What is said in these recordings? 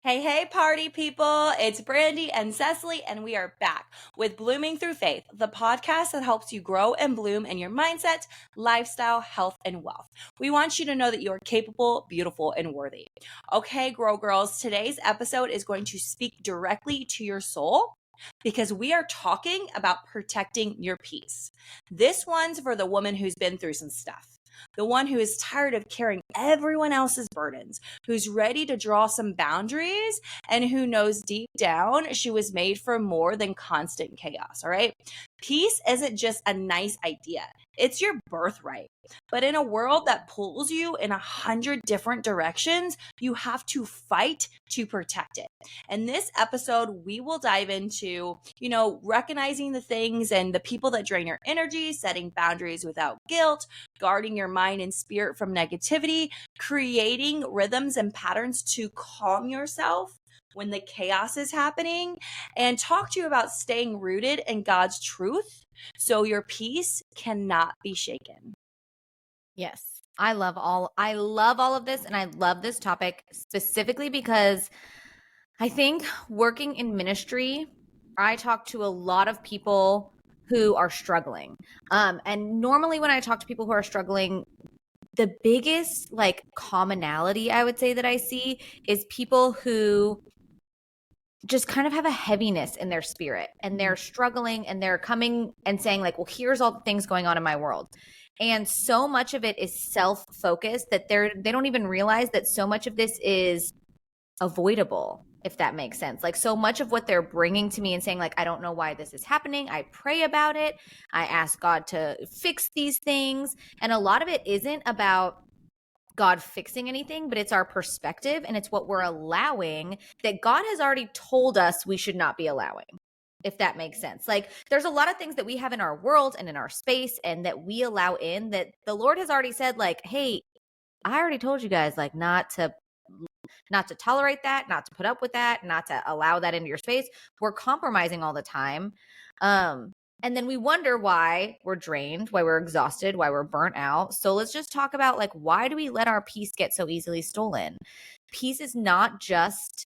Hey, hey, party people. It's Brandi and Cesley, and we are back with Blooming Through Faith, the podcast that helps you grow and bloom in your mindset, lifestyle, health, and wealth. We want you to know that you are capable, beautiful, and worthy. Okay, Grow Girls, today's episode is going to speak directly to your soul because we are talking about protecting your peace. This one's for the woman who's been through some stuff. The one who is tired of carrying everyone else's burdens, who's ready to draw some boundaries, and who knows deep down she was made for more than constant chaos, all right? Peace isn't just a nice idea. It's your birthright. But in a world that pulls you in 100 different directions, you have to fight to protect it. In this episode, we will dive into, recognizing the things and the people that drain your energy, setting boundaries without guilt, guarding your mind and spirit from negativity, creating rhythms and patterns to calm yourself when the chaos is happening, and talk to you about staying rooted in God's truth so your peace cannot be shaken. Yes. I love all of this, and I love this topic specifically because I think working in ministry, I talk to a lot of people who are struggling. And normally when I talk to people who are struggling, the biggest commonality I would say that I see is people who just kind of have a heaviness in their spirit, and they're struggling, and they're coming and saying well, here's all the things going on in my world. And so much of it is self-focused that they don't even realize that so much of this is avoidable, if that makes sense. So much of what they're bringing to me and saying I don't know why this is happening. I pray about it. I ask God to fix these things. And a lot of it isn't about God fixing anything, but it's our perspective, and it's what we're allowing that God has already told us we should not be allowing, if that makes sense. There's a lot of things that we have in our world and in our space and that we allow in that the Lord has already said, hey, I already told you guys, not to tolerate that, not to put up with that, not to allow that into your space. We're compromising all the time. And then we wonder why we're drained, why we're exhausted, why we're burnt out. So let's just talk about why do we let our peace get so easily stolen? Peace is not just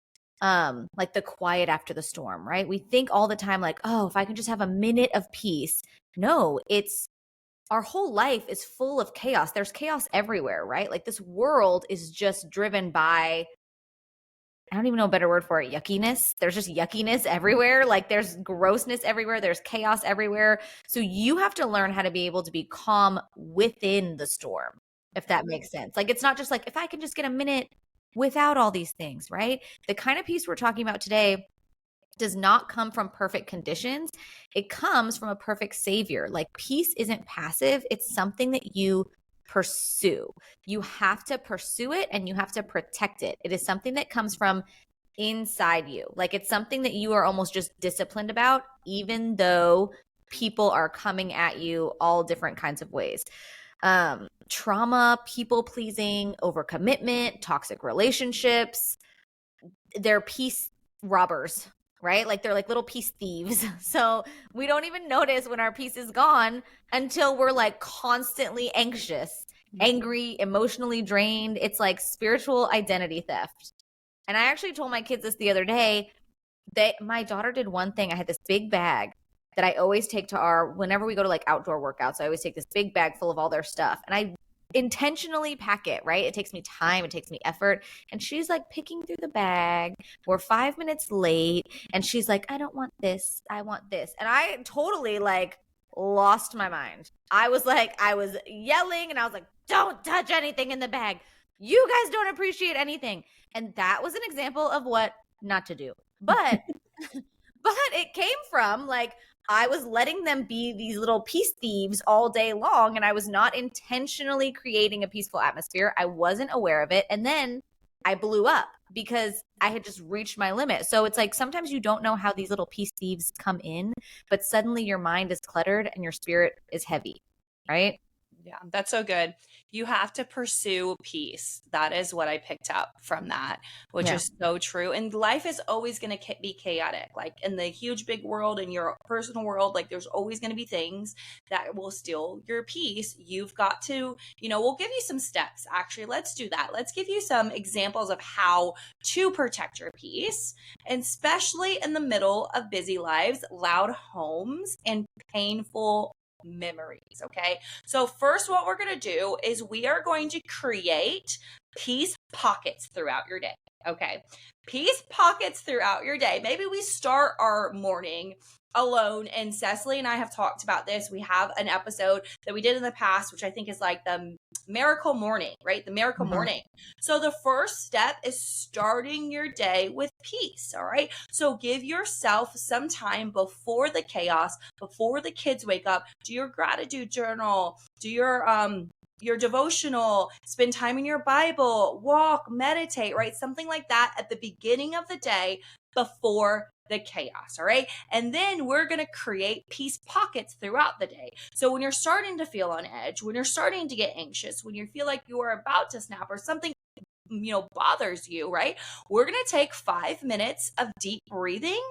the quiet after the storm, right? We think all the time oh, if I can just have a minute of peace. No, it's our whole life is full of chaos. There's chaos everywhere, right? This world is just driven by, I don't even know a better word for it, yuckiness. There's just yuckiness everywhere. There's grossness everywhere. There's chaos everywhere. So you have to learn how to be able to be calm within the storm, if that makes sense. It's not just if I can just get a minute without all these things, right? The kind of peace we're talking about today does not come from perfect conditions. It comes from a perfect savior. Peace isn't passive. It's something that you pursue. You have to pursue it, and you have to protect it. It is something that comes from inside you. It's something that you are almost just disciplined about, even though people are coming at you all different kinds of ways. Trauma, people pleasing, overcommitment, toxic relationships, they're peace robbers, right? They're little peace thieves. So we don't even notice when our peace is gone until we're constantly anxious, angry, emotionally drained. It's spiritual identity theft. And I actually told my kids this the other day. My daughter did one thing. I had this big bag that I always take to whenever we go to outdoor workouts, I always take this big bag full of all their stuff. And I intentionally pack it, right? It takes me time, it takes me effort. And she's picking through the bag. We're 5 minutes late. And she's I don't want this. I want this. And I totally lost my mind. I was yelling, and I was don't touch anything in the bag. You guys don't appreciate anything. And that was an example of what not to do. But it came from I was letting them be these little peace thieves all day long, and I was not intentionally creating a peaceful atmosphere. I wasn't aware of it. And then I blew up because I had just reached my limit. So it's sometimes you don't know how these little peace thieves come in, but suddenly your mind is cluttered and your spirit is heavy, right? Yeah, that's so good. You have to pursue peace. That is what I picked up from that, which Yeah. is so true. And life is always going to be chaotic. Like in the huge, big world, in your personal world, like there's always going to be things that will steal your peace. You've got to, we'll give you some steps. Actually, let's do that. Let's give you some examples of how to protect your peace, and especially in the middle of busy lives, loud homes, and painful memories. Okay. So, first, what we're going to do is we are going to create peace pockets throughout your day. Okay. Peace pockets throughout your day. Maybe we start our morning alone, and Cecily and I have talked about this. We have an episode that we did in the past, which I think is like the miracle morning, right? The miracle morning. So the first step is starting your day with peace. All right. So give yourself some time before the chaos, before the kids wake up. Do your gratitude journal, do your devotional, spend time in your Bible, walk, meditate, right? Something like that at the beginning of the day before the chaos. All right. And then we're going to create peace pockets throughout the day. So when you're starting to feel on edge, when you're starting to get anxious, when you feel like you are about to snap or something bothers you, right? We're going to take 5 minutes of deep breathing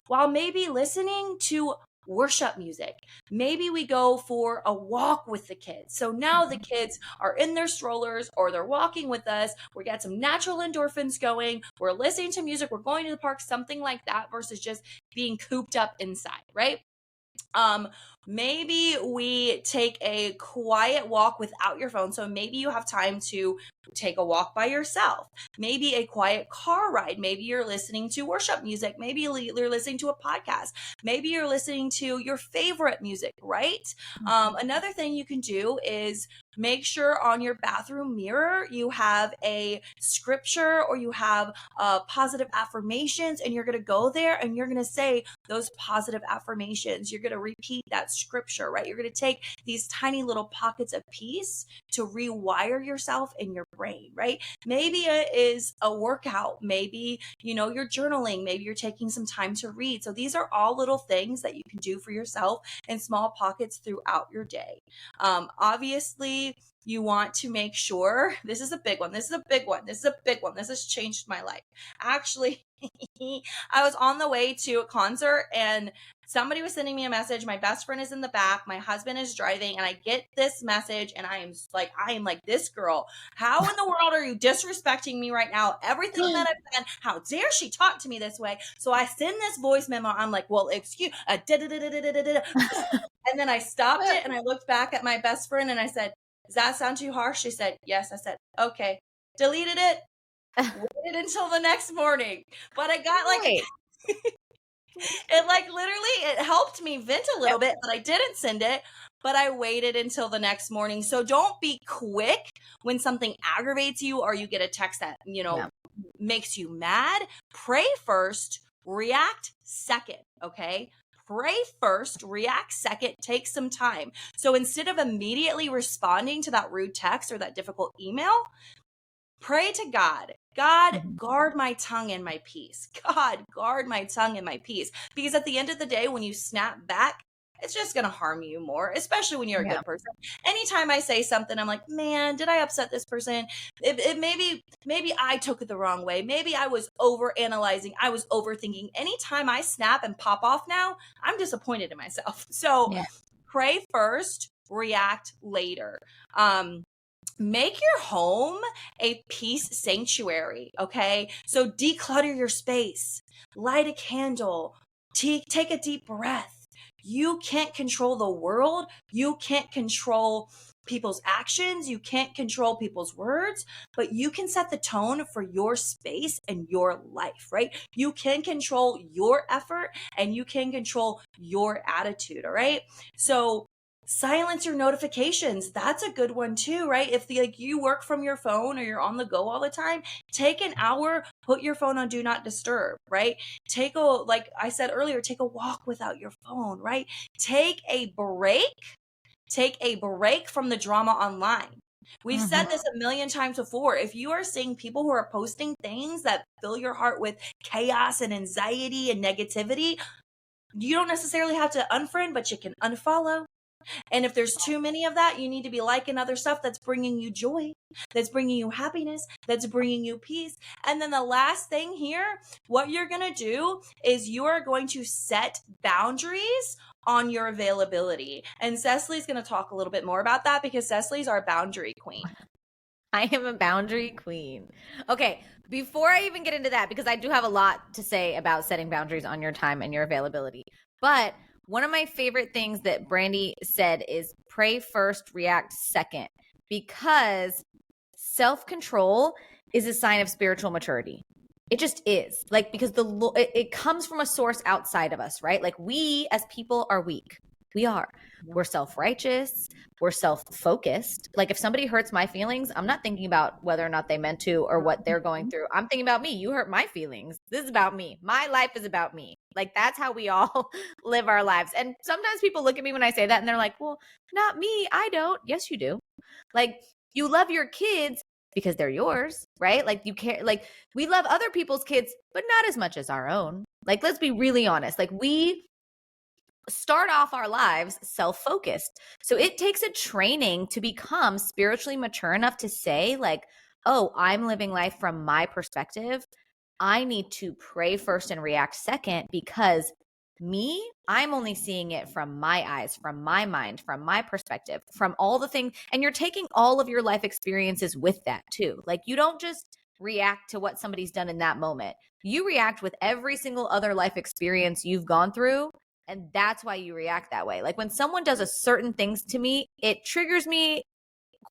while maybe listening to worship music. Maybe we go for a walk with the kids. So now the kids are in their strollers or they're walking with us. We got some natural endorphins going. We're listening to music. We're going to the park, something like that versus just being cooped up inside, right? Maybe we take a quiet walk without your phone. So maybe you have time to take a walk by yourself, maybe a quiet car ride. Maybe you're listening to worship music. Maybe you're listening to a podcast. Maybe you're listening to your favorite music, right? Another thing you can do is make sure on your bathroom mirror you have a scripture or you have positive affirmations, and you're going to go there and you're going to say those positive affirmations. You're going to repeat that scripture, right? You're going to take these tiny little pockets of peace to rewire yourself in your brain, right? Maybe it is a workout. Maybe, you're journaling. Maybe you're taking some time to read. So these are all little things that you can do for yourself in small pockets throughout your day. Obviously, you want to make sure, this is a big one. This is a big one. This is a big one. This has changed my life. Actually, I was on the way to a concert and somebody was sending me a message. My best friend is in the back. My husband is driving, and I get this message and I am like, this girl, how in the world are you disrespecting me right now? Everything that I've done, how dare she talk to me this way? So I send this voice memo. I'm like, well, excuse, and then I stopped it and I looked back at my best friend and I said, does that sound too harsh? She said, yes. I said, okay. Deleted it. Waited until the next morning. But I got it literally, it helped me vent a little bit, but I didn't send it. But I waited until the next morning. So don't be quick when something aggravates you or you get a text that, makes you mad. Pray first, react second. Okay. Pray first, react second, take some time. So instead of immediately responding to that rude text or that difficult email, pray to God. God, guard my tongue and my peace. God, guard my tongue and my peace. Because at the end of the day, when you snap back, it's just going to harm you more, especially when you're a good person. Anytime I say something, I'm like, man, did I upset this person? Maybe I took it the wrong way. Maybe I was overanalyzing. I was overthinking. Anytime I snap and pop off now, I'm disappointed in myself. So pray first, react later. Make your home a peace sanctuary, okay? So declutter your space, light a candle, take a deep breath. You can't control the world. You can't control people's actions. You can't control people's words, but you can set the tone for your space and your life, right? You can control your effort and you can control your attitude, all right? So silence your notifications. That's a good one too, right? If you work from your phone or you're on the go all the time, take an hour, put your phone on do not disturb, right? Like I said earlier, take a walk without your phone, right? Take a break from the drama online. We've said this a million times before. If you are seeing people who are posting things that fill your heart with chaos and anxiety and negativity, you don't necessarily have to unfriend, but you can unfollow. And if there's too many of that, you need to be liking other stuff that's bringing you joy, that's bringing you happiness, that's bringing you peace. And then the last thing here, what you're going to do is you are going to set boundaries on your availability. And Cecily's going to talk a little bit more about that because Cecily's our boundary queen. I am a boundary queen. Okay, before I even get into that, because I do have a lot to say about setting boundaries on your time and your availability, but one of my favorite things that Brandi said is pray first, react second, because self-control is a sign of spiritual maturity. It just is. Like, because it comes from a source outside of us, right? Like, we as people are weak. We are. We're self-righteous. We're self-focused. Like, if somebody hurts my feelings, I'm not thinking about whether or not they meant to or what they're going through. I'm thinking about me. You hurt my feelings. This is about me. My life is about me. Like, that's how we all live our lives. And sometimes people look at me when I say that and they're like, well, not me. I don't. Yes, you do. Like, you love your kids because they're yours, right? Like, you care. Like, we love other people's kids, but not as much as our own. Like, let's be really honest. Like, we start off our lives self-focused. So it takes a training to become spiritually mature enough to say, like, oh, I'm living life from my perspective. I need to pray first and react second, because me, I'm only seeing it from my eyes, from my mind, from my perspective, from all the things. And you're taking all of your life experiences with that too. Like, you don't just react to what somebody's done in that moment. You react with every single other life experience you've gone through. And that's why you react that way. Like, when someone does a certain things to me, it triggers me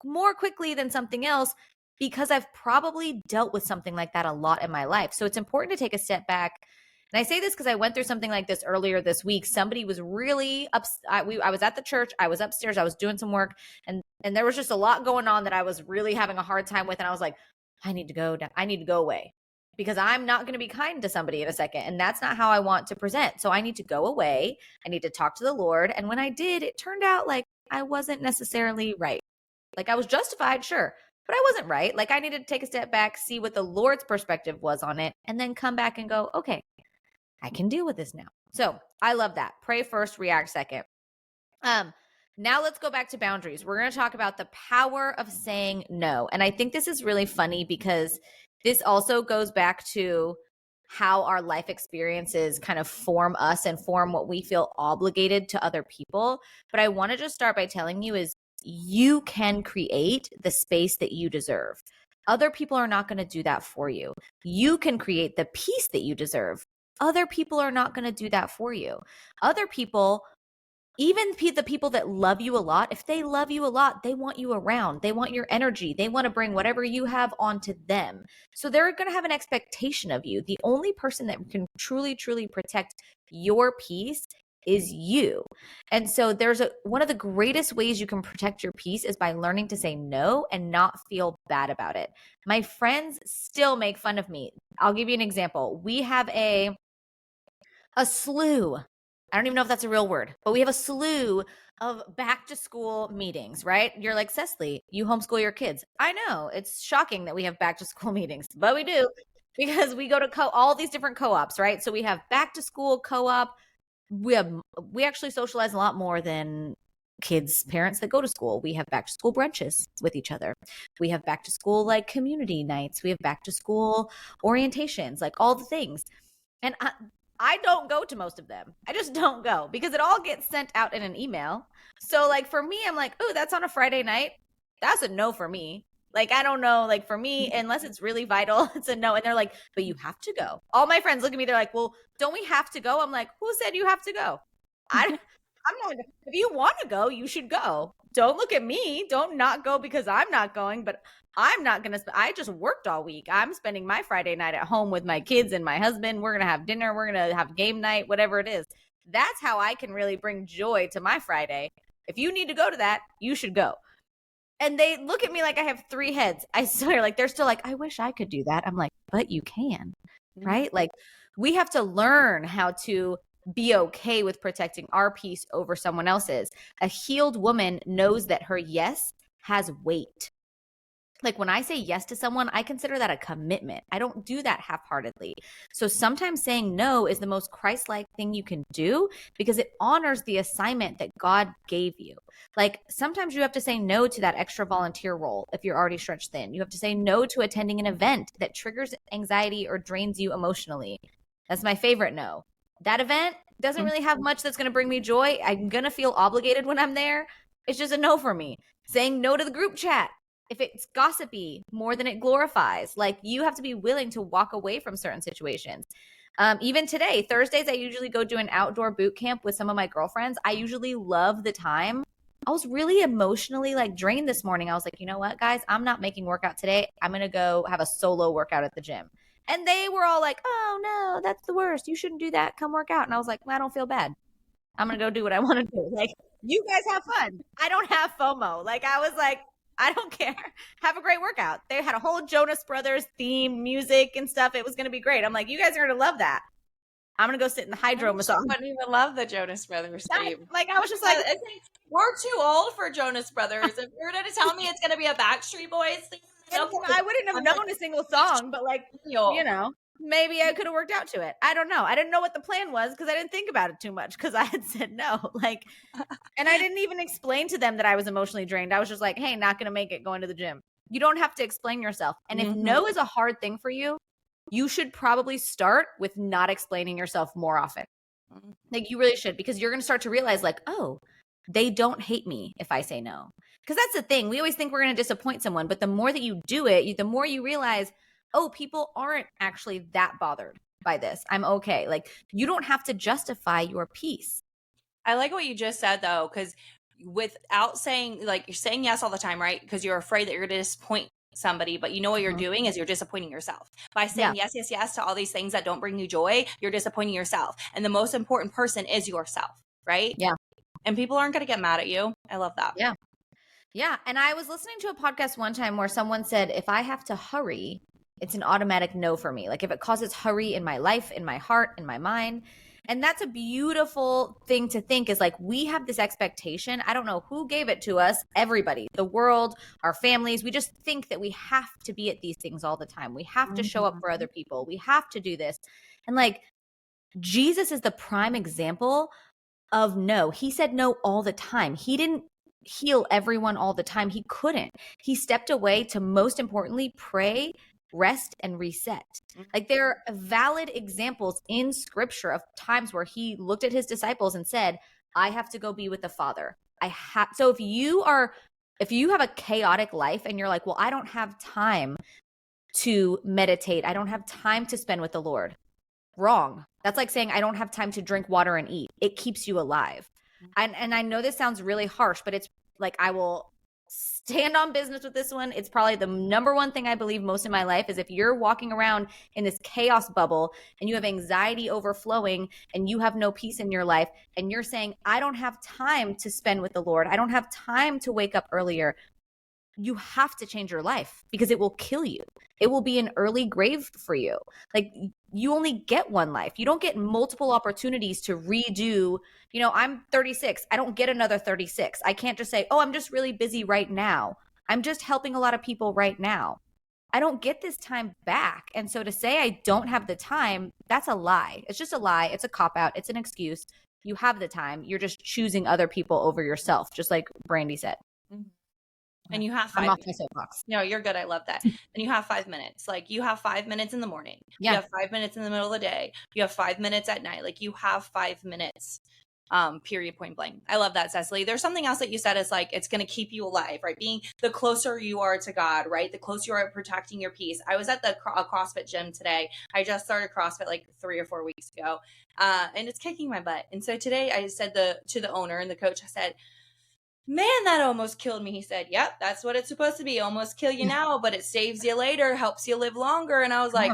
more quickly than something else, because I've probably dealt with something like that a lot in my life. So it's important to take a step back. And I say this because I went through something like this earlier this week. Somebody was really I was at the church. I was upstairs. I was doing some work, and there was just a lot going on that I was really having a hard time with. And I was like, I need to go down. I need to go away, because I'm not going to be kind to somebody in a second. And that's not how I want to present. So I need to go away. I need to talk to the Lord. And when I did, it turned out like I wasn't necessarily right. Like, I was justified, sure, but I wasn't right. Like, I needed to take a step back, see what the Lord's perspective was on it, and then come back and go, okay, I can deal with this now. So I love that. Pray first, react second. Now let's go back to boundaries. We're going to talk about the power of saying no. And I think this is really funny because this also goes back to how our life experiences kind of form us and form what we feel obligated to other people. But I want to just start by telling you is you can create the space that you deserve. Other people are not going to do that for you. You can create the peace that you deserve. Other people are not going to do that for you. Other people, even the people that love you a lot, if they love you a lot, they want you around. They want your energy. They want to bring whatever you have onto them. So they're going to have an expectation of you. The only person that can truly, truly protect your peace is you. And so there's one of the greatest ways you can protect your peace is by learning to say no and not feel bad about it. My friends still make fun of me. I'll give you an example. We have a slew. I don't even know if that's a real word, but we have a slew of back to school meetings, right? You're like, Cesley, you homeschool your kids. I know, it's shocking that we have back to school meetings, but we do, because we go to all these different co-ops, right? So we have back to school co-op. We actually socialize a lot more than kids' parents that go to school. We have back to school brunches with each other. We have back to school like community nights. We have back to school orientations, like all the things. And I don't go to most of them. I just don't go because it all gets sent out in an email. So like for me, I'm like, oh, that's on a Friday night. That's a no for me. Like, I don't know, like for me, unless it's really vital, it's a no. And they're like, but you have to go. All my friends look at me. They're like, well, don't we have to go? I'm like, who said you have to go? I'm not, if you want to go, you should go. Don't look at me. Don't not go because I'm not going, but I'm not going to, I just worked all week. I'm spending my Friday night at home with my kids and my husband. We're going to have dinner. We're going to have game night, whatever it is. That's how I can really bring joy to my Friday. If you need to go to that, you should go. And they look at me like I have three heads. I swear, like they're still like, I wish I could do that. I'm like, but you can, right? Like we have to learn how to be okay with protecting our peace over someone else's. A healed woman knows that her yes has weight. Like when I say yes to someone, I consider that a commitment. I don't do that half-heartedly. So sometimes saying no is the most Christ-like thing you can do because it honors the assignment that God gave you. Like sometimes you have to say no to that extra volunteer role if you're already stretched thin. You have to say no to attending an event that triggers anxiety or drains you emotionally. That's my favorite no. That event doesn't really have much that's going to bring me joy. I'm going to feel obligated when I'm there. It's just a no for me. Saying no to the group chat if it's gossipy more than it glorifies. Like you have to be willing to walk away from certain situations. Even today, Thursdays, I usually go do an outdoor boot camp with some of my girlfriends. I usually love the time. I was really emotionally like drained this morning. I was like, you know what, guys, I'm not making workout today. I'm going to go have a solo workout at the gym. And they were all like, oh no, that's the worst. You shouldn't do that. Come work out. And I was like, well, I don't feel bad. I'm going to go do what I want to do. Like, you guys have fun. I don't have FOMO. Like, I was like, I don't care. Have a great workout. They had a whole Jonas Brothers theme, music and stuff. It was going to be great. I'm like, you guys are going to love that. I'm going to go sit in the hydro massage. I wouldn't even love the Jonas Brothers theme. Like, I was just like, we're too old for Jonas Brothers. If you're going to tell me it's going to be a Backstreet Boys theme, I wouldn't have known a single song, but like, you know, maybe I could have worked out to it. I don't know. I didn't know what the plan was because I didn't think about it too much because I had said no. Like, and I didn't even explain to them that I was emotionally drained. I was just like, hey, not going to make it going to the gym. You don't have to explain yourself. And if no is a hard thing for you, you should probably start with not explaining yourself more often. Like you really should, because you're going to start to realize like, oh, they don't hate me if I say no. Because that's the thing. We always think we're going to disappoint someone, but the more that you do it, the more you realize, oh, people aren't actually that bothered by this. I'm okay. Like you don't have to justify your peace. I like what you just said though, because without saying, like you're saying yes all the time, right? Because you're afraid that you're going to disappoint somebody, but you know what you're doing is you're disappointing yourself. By saying yes to all these things that don't bring you joy, you're disappointing yourself. And the most important person is yourself, right? Yeah. And people aren't going to get mad at you. I love that. Yeah. Yeah. And I was listening to a podcast one time where someone said, if I have to hurry, it's an automatic no for me. Like if it causes hurry in my life, in my heart, in my mind. And that's a beautiful thing to think is like, we have this expectation. I don't know who gave it to us, everybody, the world, our families. We just think that we have to be at these things all the time. We have to show up for other people. We have to do this. And like, Jesus is the prime example of no. He said no all the time. He didn't heal everyone all the time. He couldn't. He stepped away to, most importantly, pray, rest, and reset. Like there are valid examples in scripture of times where he looked at his disciples and said, I have to go be with the Father. So if you have a chaotic life and you're like, well, I don't have time to meditate. I don't have time to spend with the Lord. Wrong. That's like saying I don't have time to drink water and eat. It keeps you alive. And I know this sounds really harsh, but it's like, I will stand on business with this one. It's probably the number one thing I believe most in my life is if you're walking around in this chaos bubble and you have anxiety overflowing and you have no peace in your life and you're saying, I don't have time to spend with the Lord. I don't have time to wake up earlier. You have to change your life because it will kill you. It will be an early grave for you. Like you only get one life. You don't get multiple opportunities to redo. You know, I'm 36. I don't get another 36. I can't just say, oh, I'm just really busy right now. I'm just helping a lot of people right now. I don't get this time back. And so to say I don't have the time, that's a lie. It's just a lie. It's a cop-out. It's an excuse. You have the time. You're just choosing other people over yourself, just like Brandi said. And you have 5 I'm off minutes. my soapbox. No, you're good. I love that. And you have 5 minutes. Like you have 5 minutes in the morning. Yeah. You have 5 minutes in the middle of the day. You have 5 minutes at night. Like you have 5 minutes, period, point blank. I love that, Cesley. There's something else that you said is like, it's going to keep you alive, right? Being the closer you are to God, right? The closer you are at protecting your peace. I was at the CrossFit gym today. I just started CrossFit like 3 or 4 weeks ago. And it's kicking my butt. And so today I said to the owner and the coach, I said, man, that almost killed me. He said, yep, that's what it's supposed to be. Almost kill you now, but it saves you later, helps you live longer. And I was like,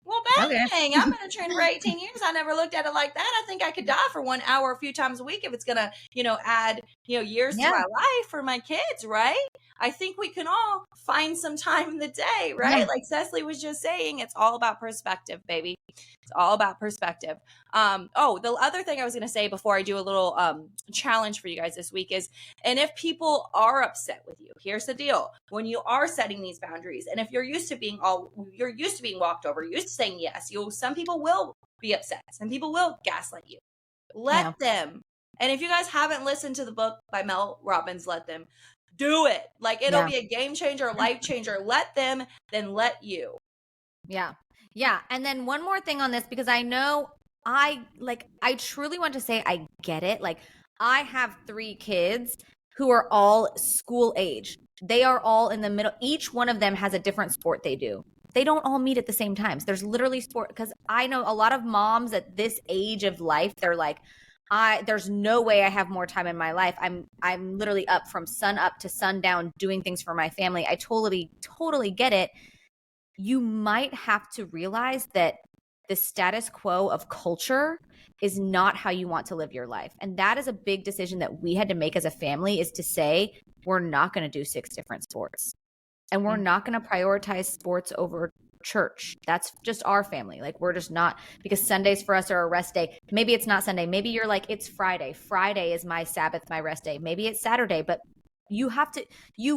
well, bang, I've been a trainer for 18 years. I never looked at it like that. I think I could die for 1 hour a few times a week if it's going to, add, years to my life for my kids, right? I think we can all find some time in the day, right? Yeah. Like Cecily was just saying, it's all about perspective, baby. It's all about perspective. The other thing I was going to say before I do a little challenge for you guys this week is, and if people are upset with you, here's the deal. When you are setting these boundaries, and if you're used to being walked over, you're used to saying yes, some people will be upset. Some people will gaslight you. Let them. And if you guys haven't listened to the book by Mel Robbins, let them. Do it. Like, it'll be a game changer, life changer. Let them, then let you. Yeah. Yeah. And then one more thing on this, because I know I truly want to say I get it. Like, I have 3 kids who are all school age. They are all in the middle. Each one of them has a different sport they do. They don't all meet at the same times. There's literally sport, because I know a lot of moms at this age of life, they're like, there's no way I have more time in my life. I'm literally up from sun up to sundown doing things for my family. I totally get it. You might have to realize that the status quo of culture is not how you want to live your life. And that is a big decision that we had to make as a family, is to say, we're not going to do 6 different sports. And we're not going to prioritize sports over church. That's just our family. Like, we're just not, because Sundays for us are a rest day. Maybe it's not Sunday. Maybe you're like, it's Friday. Friday is my Sabbath, my rest day. Maybe it's Saturday, but you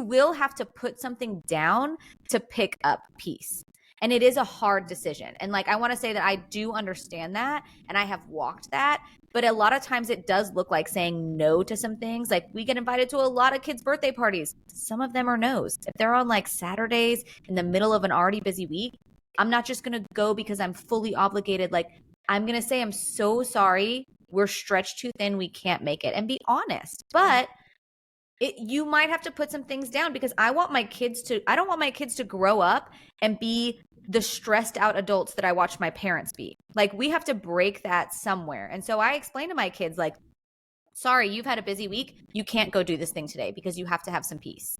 will have to put something down to pick up peace. And it is a hard decision. And like, I want to say that I do understand that, and I have walked that, but a lot of times it does look like saying no to some things. Like, we get invited to a lot of kids' birthday parties. Some of them are no's. If they're on like Saturdays in the middle of an already busy week, I'm not just going to go because I'm fully obligated. Like, I'm going to say, I'm so sorry. We're stretched too thin. We can't make it, and be honest. But you might have to put some things down, because I don't want my kids to grow up and be the stressed out adults that I watched my parents be. Like, we have to break that somewhere. And so I explain to my kids, like, sorry, you've had a busy week. You can't go do this thing today because you have to have some peace.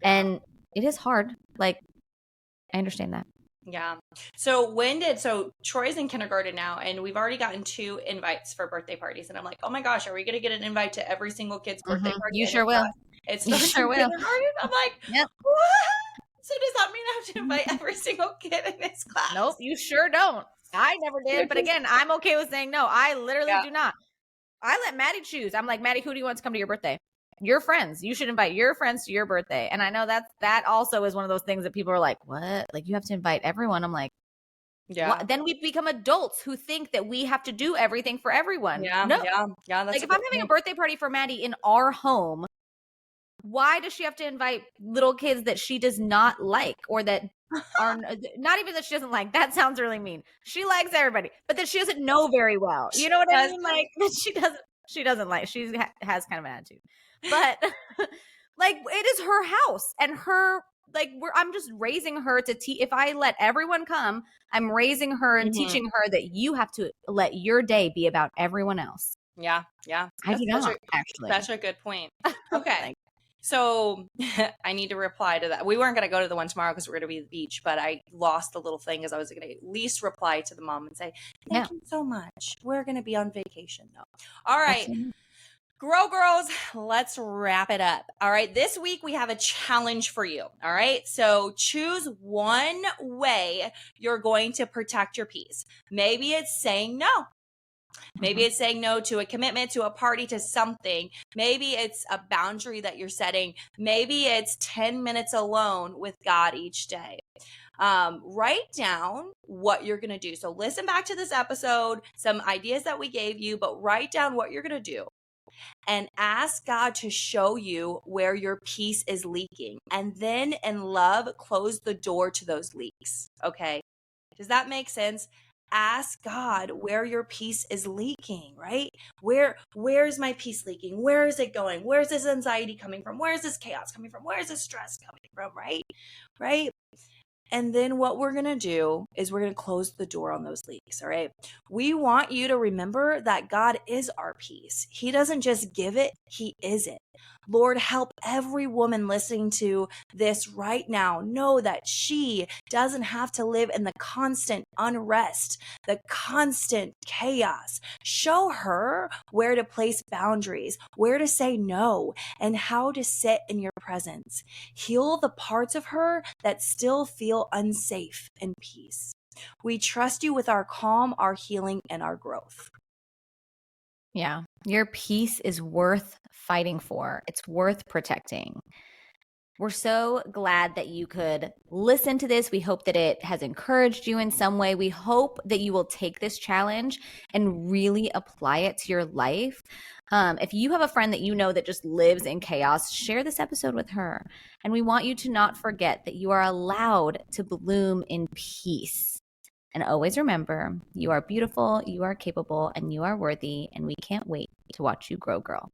And it is hard. Like, I understand that. Yeah. So Troy's in kindergarten now, and we've already gotten 2 invites for birthday parties. And I'm like, oh my gosh, are we going to get an invite to every single kid's birthday party? You sure will. You sure will. I'm like, yep. What? So does that mean I have to invite every single kid in this class? Nope, you sure don't. I never did. But again, I'm okay with saying no. I literally do not. I let Maddie choose. I'm like, Maddie, who do you want to come to your birthday? Your friends. You should invite your friends to your birthday. And I know that also is one of those things that people are like, what? Like, you have to invite everyone. I'm like, yeah. Then we become adults who think that we have to do everything for everyone. Yeah. No. Yeah. Like, if I'm having a birthday party for Maddie in our home, why does she have to invite little kids that she does not like, or that are not even that she doesn't like? That sounds really mean. She likes everybody, but that she doesn't know very well. You know what I mean? Like, she doesn't like, she has kind of an attitude, but like, it is her house, and I'm just raising her to if I let everyone come, I'm raising her and teaching her that you have to let your day be about everyone else. Yeah. I do not, actually. That's a good point. Okay. So I need to reply to that. We weren't going to go to the one tomorrow because we're going to be at the beach, but I lost the little thing, as I was going to at least reply to the mom and say, thank you so much. We're going to be on vacation though. All right. Grow girls, let's wrap it up. All right. This week we have a challenge for you. All right. So choose one way you're going to protect your peace. Maybe it's saying no. Maybe it's saying no to a commitment, to a party, to something. Maybe it's a boundary that you're setting. Maybe it's 10 minutes alone with God each day. Write down what you're going to do. So listen back to this episode, some ideas that we gave you, but write down what you're going to do. And ask God to show you where your peace is leaking. And then in love, close the door to those leaks. Okay. Does that make sense? Ask God where your peace is leaking, right? Where's my peace leaking? Where is it going? Where's this anxiety coming from? Where's this chaos coming from? Where's this stress coming from, right? And then what we're going to do is we're going to close the door on those leaks, all right? We want you to remember that God is our peace. He doesn't just give it, He is it. Lord, help every woman listening to this right now know that she doesn't have to live in the constant unrest, the constant chaos. Show her where to place boundaries, where to say no, and how to sit in your presence. Heal the parts of her that still feel unsafe in peace. We trust you with our calm, our healing, and our growth. Yeah. Your peace is worth fighting for. It's worth protecting. We're so glad that you could listen to this. We hope that it has encouraged you in some way. We hope that you will take this challenge and really apply it to your life. If you have a friend that you know that just lives in chaos, share this episode with her. And we want you to not forget that you are allowed to bloom in peace. And always remember, you are beautiful, you are capable, and you are worthy, and we can't wait to watch you grow, girl.